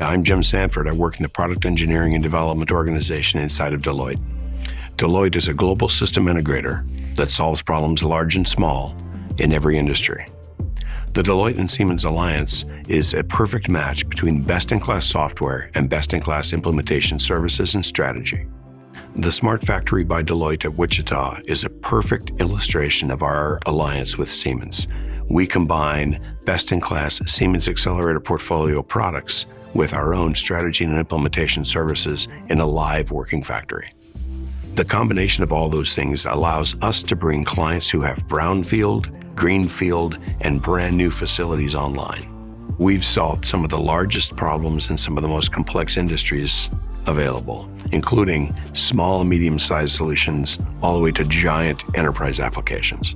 I'm Jim Sanford. I work in the product engineering and development organization inside of Deloitte. Deloitte is a global system integrator that solves problems large and small in every industry. The Deloitte and Siemens Alliance is a perfect match between best-in-class software and best-in-class implementation services and strategy. The Smart Factory by Deloitte at Wichita is a perfect illustration of our alliance with Siemens. We combine best-in-class Siemens Xcelerator portfolio products with our own strategy and implementation services in a live working factory. The combination of all those things allows us to bring clients who have brownfield, greenfield, and brand new facilities online. We've solved some of the largest problems in some of the most complex industries available, including small and medium-sized solutions all the way to giant enterprise applications.